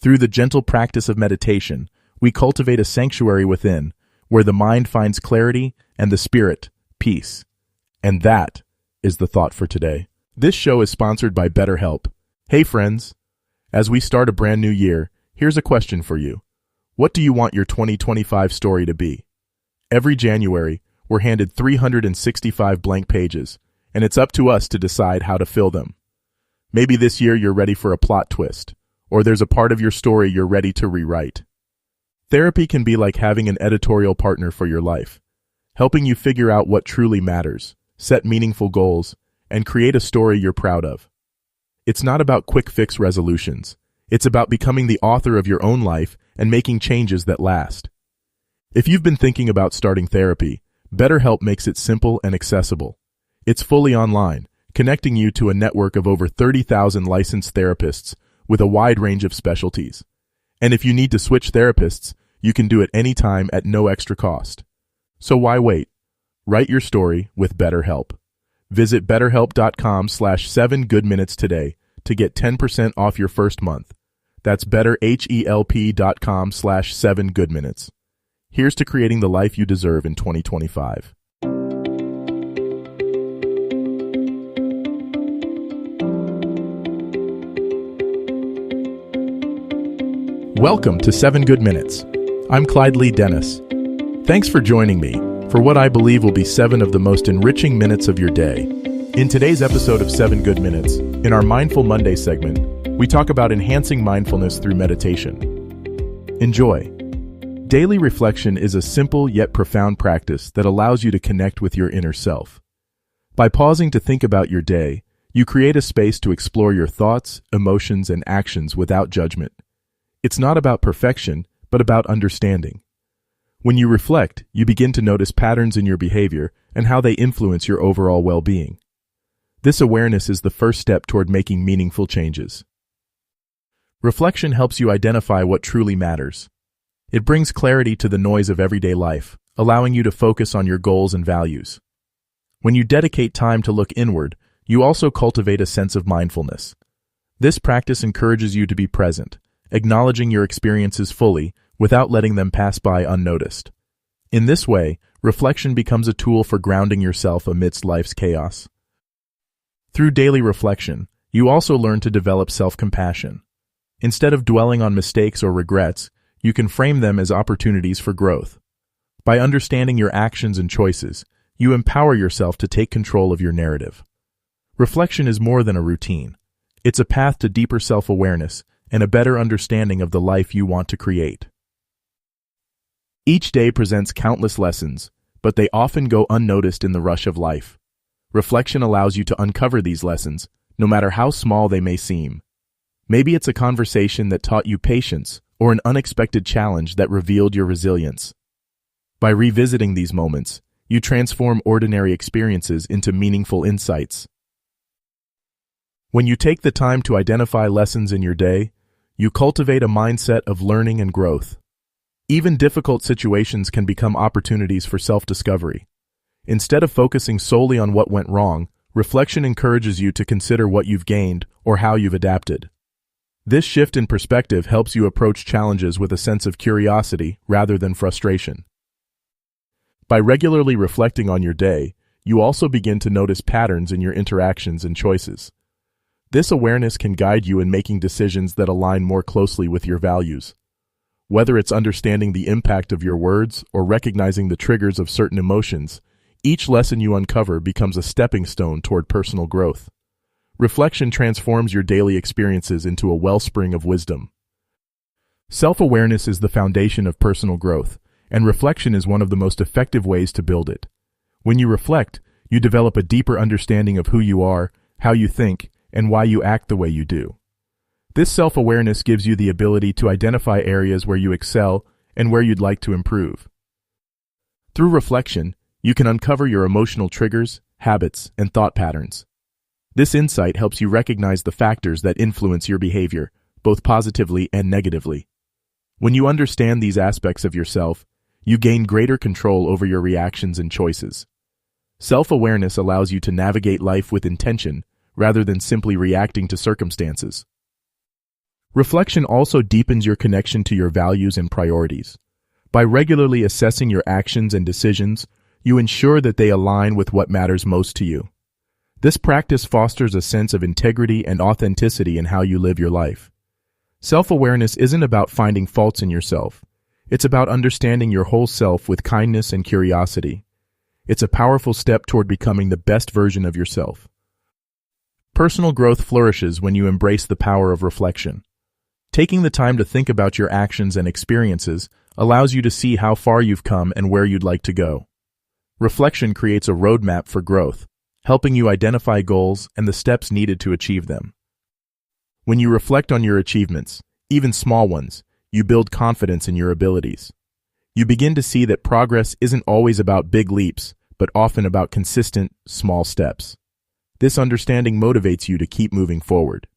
Through the gentle practice of meditation, we cultivate a sanctuary within, where the mind finds clarity and the spirit, peace. And that is the thought for today. This show is sponsored by BetterHelp. Hey friends, as we start a brand new year, here's a question for you. What do you want your 2025 story to be? Every January, we're handed 365 blank pages, and it's up to us to decide how to fill them. Maybe this year you're ready for a plot twist, or there's a part of your story you're ready to rewrite. Therapy can be like having an editorial partner for your life, helping you figure out what truly matters, set meaningful goals, and create a story you're proud of. It's not about quick fix resolutions. It's about becoming the author of your own life and making changes that last. If you've been thinking about starting therapy, BetterHelp makes it simple and accessible. It's fully online, connecting you to a network of over 30,000 licensed therapists with a wide range of specialties. And if you need to switch therapists, you can do it anytime at no extra cost. So why wait? Write your story with BetterHelp. Visit betterhelp.com/7goodminutes today to get 10% off your first month. That's betterhelp.com/7goodminutes. Here's to creating the life you deserve in 2025. Welcome to 7 Good Minutes. I'm Clyde Lee Dennis. Thanks for joining me for what I believe will be 7 of the most enriching minutes of your day. In today's episode of 7 Good Minutes, in our Mindful Monday segment, we talk about enhancing mindfulness through meditation. Enjoy. Daily reflection is a simple yet profound practice that allows you to connect with your inner self. By pausing to think about your day, you create a space to explore your thoughts, emotions, and actions without judgment. It's not about perfection, but about understanding. When you reflect, you begin to notice patterns in your behavior and how they influence your overall well-being. This awareness is the first step toward making meaningful changes. Reflection helps you identify what truly matters. It brings clarity to the noise of everyday life, allowing you to focus on your goals and values. When you dedicate time to look inward, you also cultivate a sense of mindfulness. This practice encourages you to be present, acknowledging your experiences fully without letting them pass by unnoticed. In this way, reflection becomes a tool for grounding yourself amidst life's chaos. Through daily reflection, you also learn to develop self-compassion. Instead of dwelling on mistakes or regrets, you can frame them as opportunities for growth. By understanding your actions and choices, you empower yourself to take control of your narrative. Reflection is more than a routine. It's a path to deeper self-awareness and a better understanding of the life you want to create. Each day presents countless lessons, but they often go unnoticed in the rush of life. Reflection allows you to uncover these lessons, no matter how small they may seem. Maybe it's a conversation that taught you patience, or an unexpected challenge that revealed your resilience. By revisiting these moments, you transform ordinary experiences into meaningful insights. When you take the time to identify lessons in your day, you cultivate a mindset of learning and growth. Even difficult situations can become opportunities for self-discovery. Instead of focusing solely on what went wrong, reflection encourages you to consider what you've gained or how you've adapted. This shift in perspective helps you approach challenges with a sense of curiosity rather than frustration. By regularly reflecting on your day, you also begin to notice patterns in your interactions and choices. This awareness can guide you in making decisions that align more closely with your values. Whether it's understanding the impact of your words or recognizing the triggers of certain emotions, each lesson you uncover becomes a stepping stone toward personal growth. Reflection transforms your daily experiences into a wellspring of wisdom. Self-awareness is the foundation of personal growth, and reflection is one of the most effective ways to build it. When you reflect, you develop a deeper understanding of who you are, how you think, and why you act the way you do. This self-awareness gives you the ability to identify areas where you excel and where you'd like to improve. Through reflection, you can uncover your emotional triggers, habits, and thought patterns. This insight helps you recognize the factors that influence your behavior, both positively and negatively. When you understand these aspects of yourself, you gain greater control over your reactions and choices. Self-awareness allows you to navigate life with intention rather than simply reacting to circumstances. Reflection also deepens your connection to your values and priorities. By regularly assessing your actions and decisions, you ensure that they align with what matters most to you. This practice fosters a sense of integrity and authenticity in how you live your life. Self-awareness isn't about finding faults in yourself. It's about understanding your whole self with kindness and curiosity. It's a powerful step toward becoming the best version of yourself. Personal growth flourishes when you embrace the power of reflection. Taking the time to think about your actions and experiences allows you to see how far you've come and where you'd like to go. Reflection creates a roadmap for growth, helping you identify goals and the steps needed to achieve them. When you reflect on your achievements, even small ones, you build confidence in your abilities. You begin to see that progress isn't always about big leaps, but often about consistent, small steps. This understanding motivates you to keep moving forward.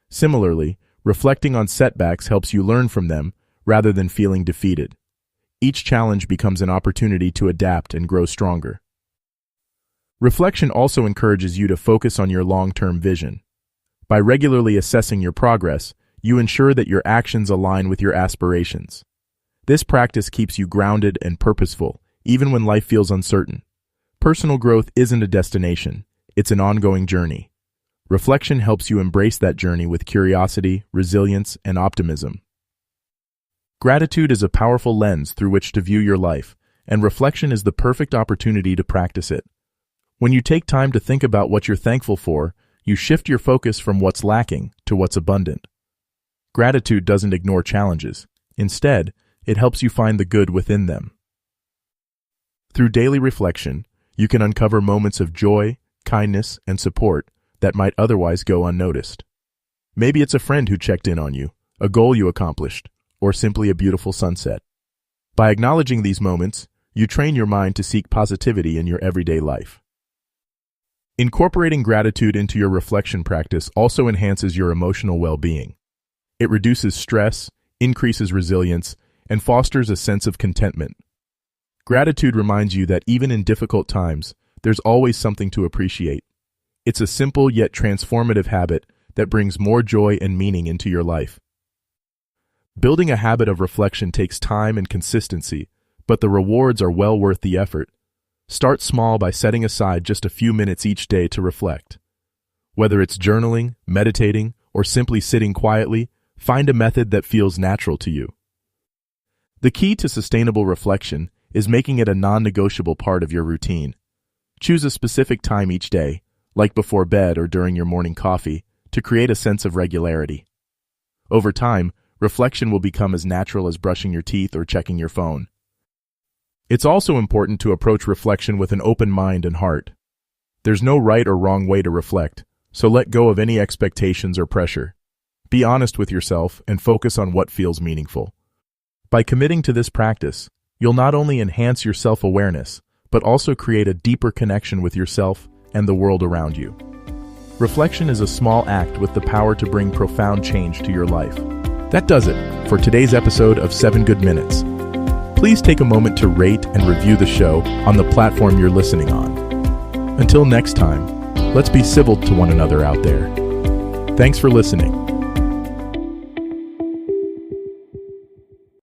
Similarly, reflecting on setbacks helps you learn from them rather than feeling defeated. Each challenge becomes an opportunity to adapt and grow stronger. Reflection also encourages you to focus on your long-term vision. By regularly assessing your progress, you ensure that your actions align with your aspirations. This practice keeps you grounded and purposeful, even when life feels uncertain. Personal growth isn't a destination, it's an ongoing journey. Reflection helps you embrace that journey with curiosity, resilience, and optimism. Gratitude is a powerful lens through which to view your life, and reflection is the perfect opportunity to practice it. When you take time to think about what you're thankful for, you shift your focus from what's lacking to what's abundant. Gratitude doesn't ignore challenges. Instead, it helps you find the good within them. Through daily reflection, you can uncover moments of joy, kindness, and support that might otherwise go unnoticed. Maybe it's a friend who checked in on you, a goal you accomplished, or simply a beautiful sunset. By acknowledging these moments, you train your mind to seek positivity in your everyday life. Incorporating gratitude into your reflection practice also enhances your emotional well-being. It reduces stress, increases resilience, and fosters a sense of contentment. Gratitude reminds you that even in difficult times, there's always something to appreciate. It's a simple yet transformative habit that brings more joy and meaning into your life. Building a habit of reflection takes time and consistency, but the rewards are well worth the effort. Start small by setting aside just a few minutes each day to reflect. Whether it's journaling, meditating, or simply sitting quietly, find a method that feels natural to you. The key to sustainable reflection is making it a non-negotiable part of your routine. Choose a specific time each day, like before bed or during your morning coffee, to create a sense of regularity. Over time, reflection will become as natural as brushing your teeth or checking your phone. It's also important to approach reflection with an open mind and heart. There's no right or wrong way to reflect, so let go of any expectations or pressure. Be honest with yourself and focus on what feels meaningful. By committing to this practice, you'll not only enhance your self-awareness, but also create a deeper connection with yourself and the world around you. Reflection is a small act with the power to bring profound change to your life. That does it for today's episode of 7 Good Minutes. Please take a moment to rate and review the show on the platform you're listening on. Until next time, let's be civil to one another out there. Thanks for listening.